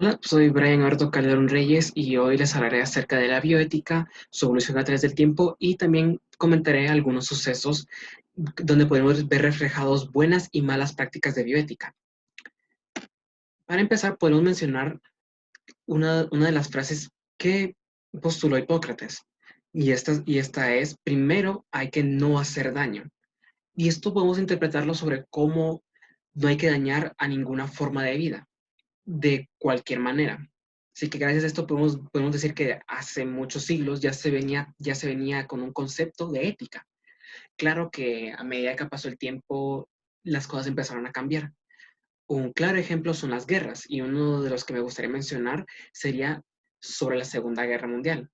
Hola, soy Brian Alberto Calderón Reyes y hoy les hablaré acerca de la bioética, su evolución a través del tiempo y también comentaré algunos sucesos donde podemos ver reflejados buenas y malas prácticas de bioética. Para empezar, podemos mencionar una de las frases que postuló Hipócrates, y esta es: primero hay que no hacer daño. Y esto podemos interpretarlo sobre cómo no hay que dañar a ninguna forma de vida de cualquier manera. Así que gracias a esto podemos decir que hace muchos siglos ya se venía con un concepto de ética. Claro que a medida que pasó el tiempo, las cosas empezaron a cambiar. Un claro ejemplo son las guerras, y uno de los que me gustaría mencionar sería sobre la Segunda Guerra Mundial.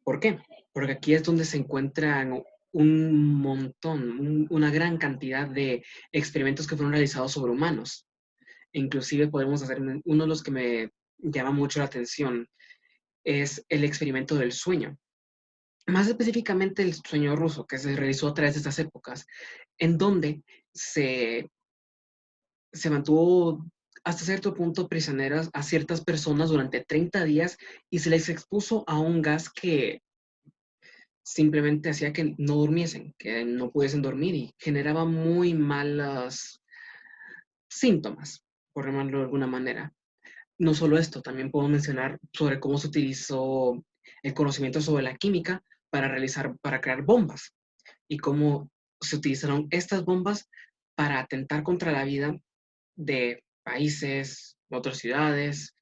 ¿Por qué? Porque aquí es donde se encuentran un montón, una gran cantidad de experimentos que fueron realizados sobre humanos. Inclusive podemos hacer uno de los que me llama mucho la atención es el experimento del sueño. Más específicamente el sueño ruso, que se realizó a través de estas épocas, en donde se, se mantuvo hasta cierto punto prisioneras a ciertas personas durante 30 días y se les expuso a un gas que simplemente hacía que no durmiesen, que no pudiesen dormir y generaba muy malos síntomas, por llamarlo de alguna manera. No solo esto, también puedo mencionar sobre cómo se utilizó el conocimiento sobre la química para crear bombas y cómo se utilizaron estas bombas para atentar contra la vida de países, otras ciudades,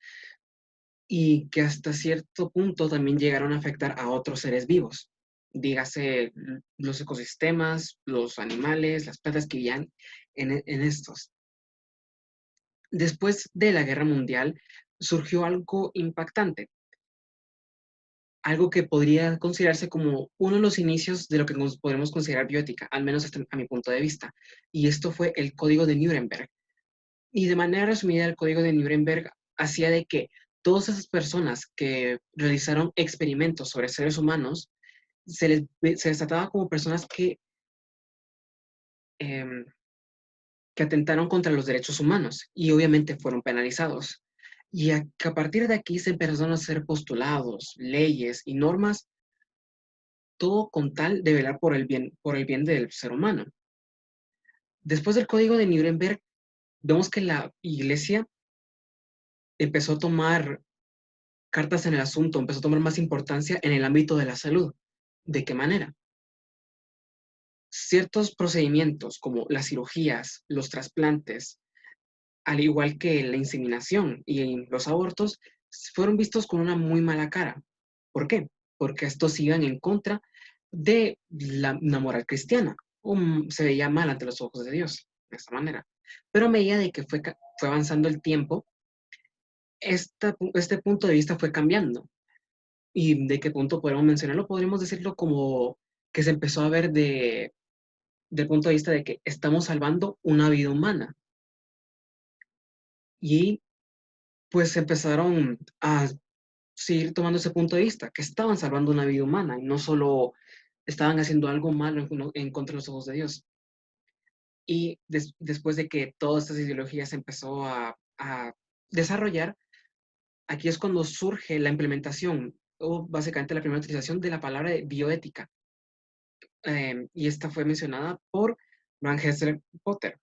y que hasta cierto punto también llegaron a afectar a otros seres vivos. Dígase los ecosistemas, los animales, las plantas que vivían en estos. Después de la Guerra Mundial surgió algo impactante, algo que podría considerarse como uno de los inicios de lo que nos podemos considerar bioética, al menos hasta a mi punto de vista. Y esto fue el Código de Nuremberg. Y de manera resumida, el Código de Nuremberg hacía de que todas esas personas que realizaron experimentos sobre seres humanos se les trataba como personas em, que atentaron contra los derechos humanos y obviamente fueron penalizados. Y que a partir de aquí se empezaron a hacer postulados, leyes y normas, todo con tal de velar por el bien del ser humano. Después del Código de Nuremberg, vemos que la Iglesia empezó a tomar cartas en el asunto, empezó a tomar más importancia en el ámbito de la salud. ¿De qué manera? Ciertos procedimientos como las cirugías, los trasplantes, al igual que la inseminación y los abortos, fueron vistos con una muy mala cara. ¿Por qué? Porque estos iban en contra de la moral cristiana. Se veía mal ante los ojos de Dios, de esta manera. Pero a medida de que fue avanzando el tiempo, este punto de vista fue cambiando. ¿Y de qué punto podemos mencionarlo? Podríamos decirlo como que se empezó a ver del punto de vista de que estamos salvando una vida humana. Y pues empezaron a seguir tomando ese punto de vista, que estaban salvando una vida humana y no solo estaban haciendo algo malo en contra de los ojos de Dios. Y después de que todas estas ideologías se empezó a desarrollar, aquí es cuando surge la implementación o básicamente la primera utilización de la palabra de bioética. Y esta fue mencionada por Van Hester Potter.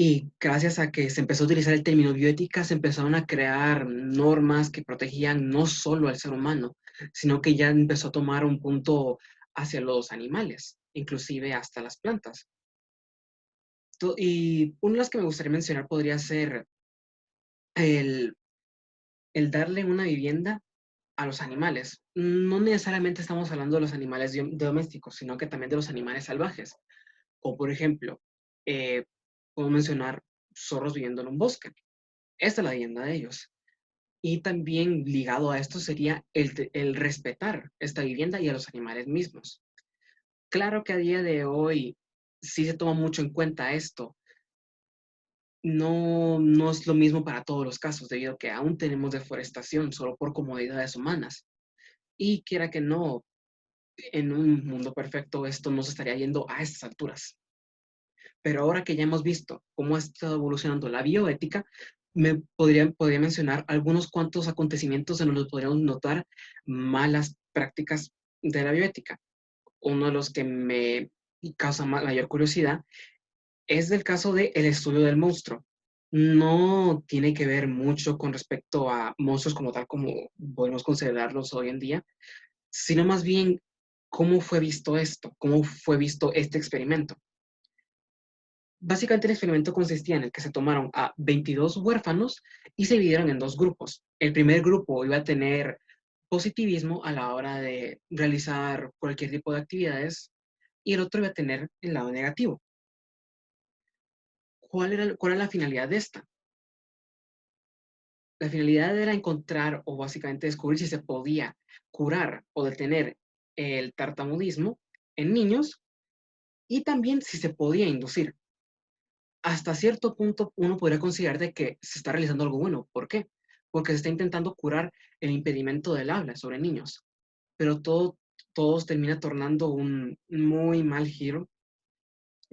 Y gracias a que se empezó a utilizar el término bioética, se empezaron a crear normas que protegían no solo al ser humano, sino que ya empezó a tomar un punto hacia los animales, inclusive hasta las plantas. Y una de las que me gustaría mencionar podría ser el, el darle una vivienda a los animales. No necesariamente estamos hablando de los animales domésticos, sino que también de los animales salvajes. O por ejemplo, eh, puedo mencionar zorros viviendo en un bosque. Esta es la vivienda de ellos. Y también ligado a esto sería el respetar esta vivienda y a los animales mismos. Claro que a día de hoy sí se toma mucho en cuenta esto. No es lo mismo para todos los casos, debido a que aún tenemos deforestación solo por comodidades humanas. Y quiera que no, en un mundo perfecto esto no se estaría yendo a estas alturas. Pero ahora que ya hemos visto cómo ha estado evolucionando la bioética, podría mencionar algunos cuantos acontecimientos en los que podríamos notar malas prácticas de la bioética. Uno de los que me causa mayor curiosidad es del caso del estudio del monstruo. No tiene que ver mucho con respecto a monstruos como tal, como podemos considerarlos hoy en día, sino más bien cómo fue visto esto, cómo fue visto este experimento. Básicamente el experimento consistía en el que se tomaron a 22 huérfanos y se dividieron en dos grupos. El primer grupo iba a tener positivismo a la hora de realizar cualquier tipo de actividades y el otro iba a tener el lado negativo. ¿Cuál era la finalidad de esta? La finalidad era encontrar o básicamente descubrir si se podía curar o detener el tartamudismo en niños y también si se podía inducir. Hasta cierto punto uno podría considerar de que se está realizando algo bueno. ¿Por qué? Porque se está intentando curar el impedimento del habla sobre niños, pero todo termina tornando un muy mal giro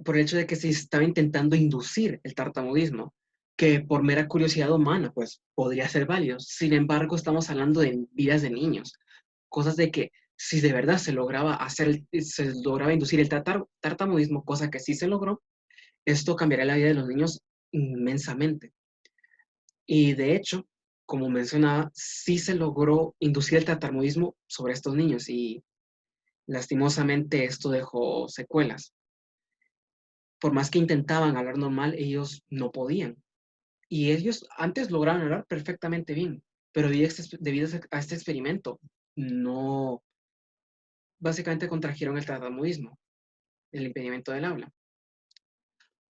por el hecho de que se estaba intentando inducir el tartamudismo, que por mera curiosidad humana, pues podría ser válido. Sin embargo, estamos hablando de vidas de niños, cosas de que si de verdad se lograba inducir el tartamudismo, cosa que sí se logró, esto cambiaría la vida de los niños inmensamente. Y de hecho, como mencionaba, sí se logró inducir el tartamudismo sobre estos niños y lastimosamente esto dejó secuelas. Por más que intentaban hablar normal, ellos no podían. Y ellos antes lograban hablar perfectamente bien, pero debido a este experimento, no, básicamente contrajeron el tartamudismo, el impedimento del habla.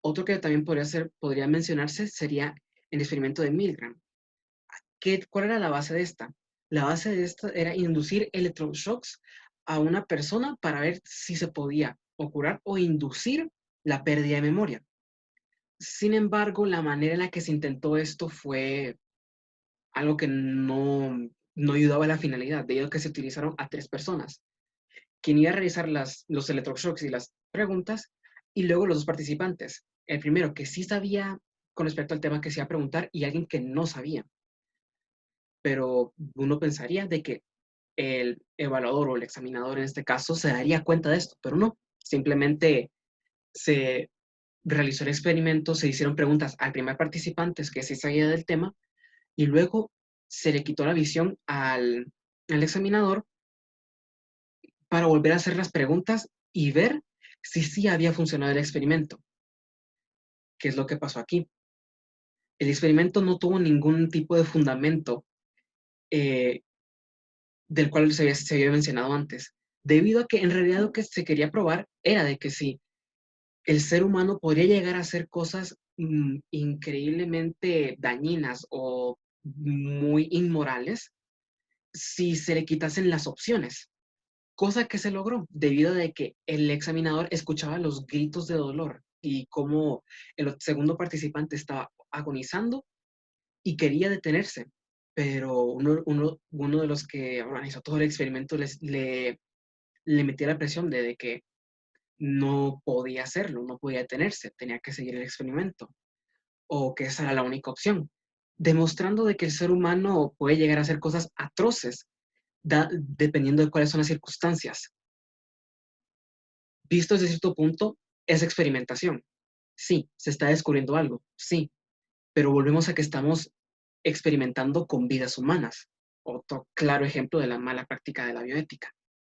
Otro que también podría mencionarse sería el experimento de Milgram. ¿Cuál era la base de esta? La base de esta era inducir electroshocks a una persona para ver si se podía o curar o inducir la pérdida de memoria. Sin embargo, la manera en la que se intentó esto fue algo que no ayudaba a la finalidad, debido a que se utilizaron a 3 personas, quien iba a realizar los electroshocks y las preguntas, y luego los dos participantes. El primero que sí sabía con respecto al tema que se iba a preguntar y alguien que no sabía. Pero uno pensaría de que el evaluador o el examinador en este caso se daría cuenta de esto, pero no. Simplemente se realizó el experimento, se hicieron preguntas al primer participante que sí sabía del tema y luego se le quitó la visión al examinador para volver a hacer las preguntas y ver si sí había funcionado el experimento. ¿Qué es lo que pasó aquí? El experimento no tuvo ningún tipo de fundamento eh, del cual se había mencionado antes, debido a que en realidad lo que se quería probar era de que sí, el ser humano podría llegar a hacer cosas increíblemente dañinas o muy inmorales si se le quitasen las opciones, cosa que se logró debido a que el examinador escuchaba los gritos de dolor y cómo el segundo participante estaba agonizando y quería detenerse, pero uno de los que organizó todo el experimento le metía la presión de que no podía hacerlo, no podía detenerse, tenía que seguir el experimento, o que esa era la única opción, demostrando de que el ser humano puede llegar a hacer cosas atroces, dependiendo de cuáles son las circunstancias. Visto desde cierto punto, es experimentación. Sí, se está descubriendo algo, sí, pero volvemos a que estamos experimentando con vidas humanas. Otro claro ejemplo de la mala práctica de la bioética.